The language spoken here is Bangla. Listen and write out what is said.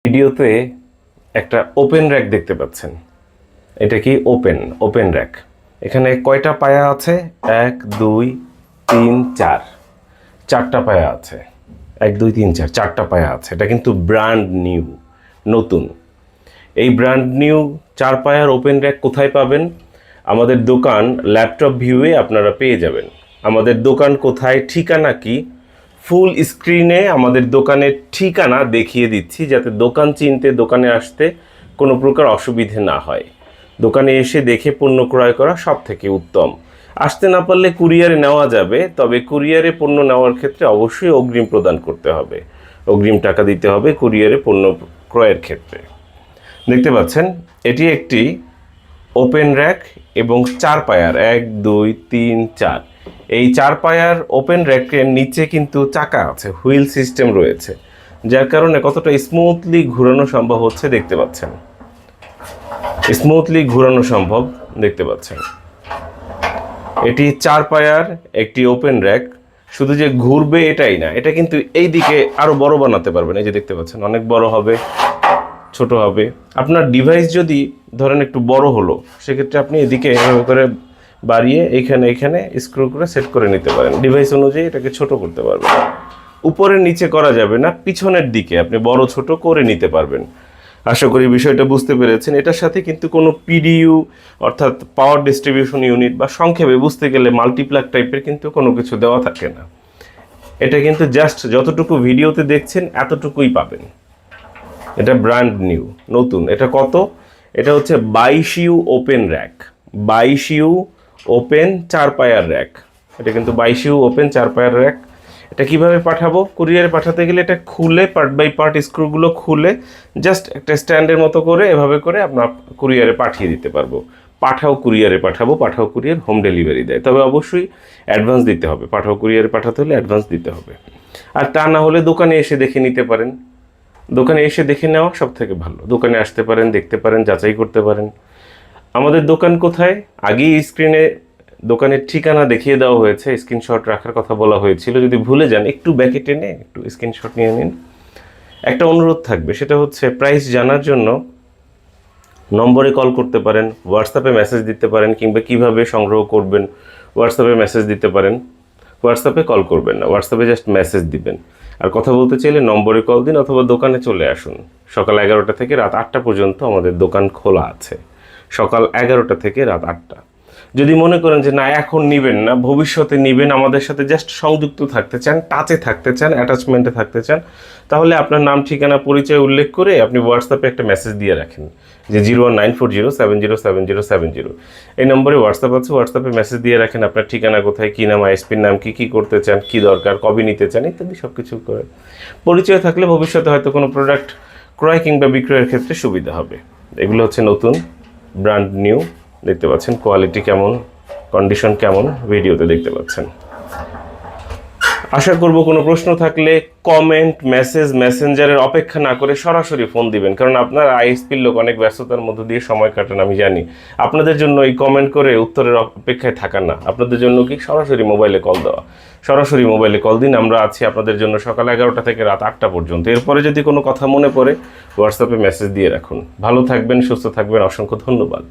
ভিডিওতে একটা ওপেন র্যাক দেখতে পাচ্ছেন। এটা কি ওপেন র্যাক। এখানে কয়টা পায়া আছে? 1 2 3 4, 4টা পায়া আছে। 1 2 3 4, 4টা পায়া আছে। এটা কিন্তু ব্র্যান্ড নিউ, নতুন। এই ব্র্যান্ড নিউ 4 পায়ার ওপেন র্যাক কোথায় পাবেন? আমাদের দোকান ল্যাপটপ ভিউয়ে আপনারা পেয়ে যাবেন। আমাদের দোকান কোথায়, ঠিকানা কি, ফুল স্ক্রিনে আমাদের দোকানের ঠিকানা দেখিয়ে দিচ্ছি, যাতে দোকান চিনতে, দোকানে আসতে কোনো প্রকার অসুবিধে না হয়। দোকানে এসে দেখে পণ্য ক্রয় করা সব থেকে উত্তম। আসতে না পারলে কুরিয়ারে নেওয়া যাবে, তবে কুরিয়ারে পণ্য নেওয়ার ক্ষেত্রে অবশ্যই অগ্রিম প্রদান করতে হবে। অগ্রিম টাকা দিতে হবে কুরিয়ারে পণ্য ক্রয়ের ক্ষেত্রে। দেখতে পাচ্ছেন এটি একটি ওপেন র্যাক এবং 4 পায়ার, 1 2 3 4। এই 4 পায়ার ওপেন র্যাকের নিচে কিন্তু চাকা আছে, হুইল সিস্টেম রয়েছে, যার কারণে কতটা স্মুথলি ঘোরানো সম্ভব হচ্ছে দেখতে পাচ্ছেন। স্মুথলি ঘোরানো সম্ভব দেখতে পাচ্ছেন। এটি 4 পায়ার একটি ওপেন র্যাক। শুধু যে ঘুরবে এটাই না, এটা কিন্তু এই দিকে আরো বড় বানাতে পারবেন। এই যে দেখতে পাচ্ছেন, অনেক বড় হবে, ছোট হবে। আপনার ডিভাইস যদি ধরেন একটু বড় হলো, সেক্ষেত্রে আপনি এদিকে এভাবে করে বাড়িয়ে এখানে স্ক্রু করে সেট করে নিতে পারেন। ডিভাইস অনুযায়ী এটাকে ছোট করতে পারবেন। উপরে নিচে করা যাবে না, পিছনের দিকে আপনি বড় ছোট করে নিতে পারবেন। আশা করি বিষয়টা বুঝতে পেরেছেন। এটার সাথে কিন্তু কোনো পিডিইউ অর্থাৎ পাওয়ার ডিস্ট্রিবিউশন ইউনিট বা সংক্ষেপে বুঝতে গেলে মাল্টিপ্লাগ টাইপের কিন্তু কোনো কিছু দেওয়া থাকে না। এটা কিন্তু জাস্ট যতটুকু ভিডিওতে দেখছেন এতটুকুই পাবেন। এটা ব্র্যান্ড নিউ, নতুন। এটা কত? এটা হচ্ছে 22 U open rack, 22 U open 4 পায়ার র্যাক। এটা কিন্তু 22 ইউ ওপেন 4 পায়ার র্যাক। এটা কিভাবে পাঠাবো? কুরিয়ারে পাঠাতে গেলে এটা খুলে পার্ট বাই পার্ট স্ক্রুগুলো খুলে জাস্ট একটা স্ট্যান্ডের মতো করে এভাবে করে আপনার কুরিয়ারে পাঠিয়ে দিতে পারবো। কুরিয়ারে পাঠাবো, কুরিয়ার হোম ডেলিভারি দেয়। তবে অবশ্যই অ্যাডভান্স দিতে হবে। কুরিয়ারে পাঠাতে হলে অ্যাডভান্স দিতে হবে। আর তা না হলে দোকানে এসে দেখে নিতে পারেন। দোকানে এসে দেখে নেওয়া সব থেকে ভালো। দোকানে আসতে পারেন, দেখতে পারেন, যাচাই করতে পারেন। আমাদের দোকান কোথায়? আগেই স্ক্রিনে দোকানের ঠিকানা দেখিয়ে দেওয়া হয়েছে, স্ক্রিনশট রাখার কথা বলা হয়েছিল। যদি ভুলে যান একটু ব্যাকে টেনে একটু স্ক্রিনশট নিয়ে নিন। একটা অনুরোধ থাকবে, সেটা হচ্ছে প্রাইস জানার জন্য নম্বরে কল করতে পারেন, হোয়াটসঅ্যাপে মেসেজ দিতে পারেন, কিংবা কিভাবে সংগ্রহ করবেন হোয়াটসঅ্যাপে মেসেজ দিতে পারেন। হোয়াটসঅ্যাপে কল করবেন না, হোয়াটসঅ্যাপে জাস্ট মেসেজ দিবেন। আর কথা বলতে চাইলে নম্বরে কল দিন অথবা দোকানে চলে আসুন। সকাল 11টা থেকে রাত 8টা পর্যন্ত আমাদের দোকান খোলা আছে। সকাল 11টা থেকে রাত 8টা। যদি মনে করেন যে না এখন নেবেন না, ভবিষ্যতে নেবেন, আমাদের সাথে জাস্ট সংযুক্ত থাকতে চান, টাচে থাকতে চান, অ্যাটাচমেন্টে থাকতে চান, তাহলে আপনার নাম, ঠিকানা, পরিচয় উল্লেখ করে আপনি হোয়াটসঅ্যাপে একটা মেসেজ দিয়ে রাখেন যে 01940707070। এই নম্বরে হোয়াটসঅ্যাপ আছে, হোয়াটসঅ্যাপে মেসেজ দিয়ে রাখেন আপনার ঠিকানা কোথায়, কী নাম, আইএসপির নাম কী, কী করতে চান, কী দরকার, কবে নিতে চান ইত্যাদি সব কিছু করে। পরিচয় থাকলে ভবিষ্যতে হয়তো কোনো প্রোডাক্ট ক্রয় কিংবা বিক্রয়ের ক্ষেত্রে সুবিধা হবে। এগুলো হচ্ছে নতুন, ব্র্যান্ড নিউ। দেখতে পাচ্ছেন কোয়ালিটি কেমন, কন্ডিশন কেমন ভিডিওতে দেখতে পাচ্ছেন। আশা করব কোনো প্রশ্ন থাকলে কমেন্ট, মেসেজ, মেসেঞ্জারের অপেক্ষা না করে সরাসরি ফোন দিবেন, কারণ আপনার আইএসপির লোক অনেক ব্যস্ততার মধ্য দিয়ে সময় কাটান, আমি জানি। আপনাদের জন্য এই কমেন্ট করে উত্তরের অপেক্ষায় থাকার না, আপনাদের জন্য কি সরাসরি মোবাইলে কল দেওয়া। সরাসরি মোবাইলে কল দিন, আমরা আছি আপনাদের জন্য সকাল 11টা থেকে রাত 8টা পর্যন্ত। এরপরে যদি কোনো কথা মনে পড়ে হোয়াটসঅ্যাপে মেসেজ দিয়ে রাখুন। ভালো থাকবেন, সুস্থ থাকবেন, অসংখ্য ধন্যবাদ।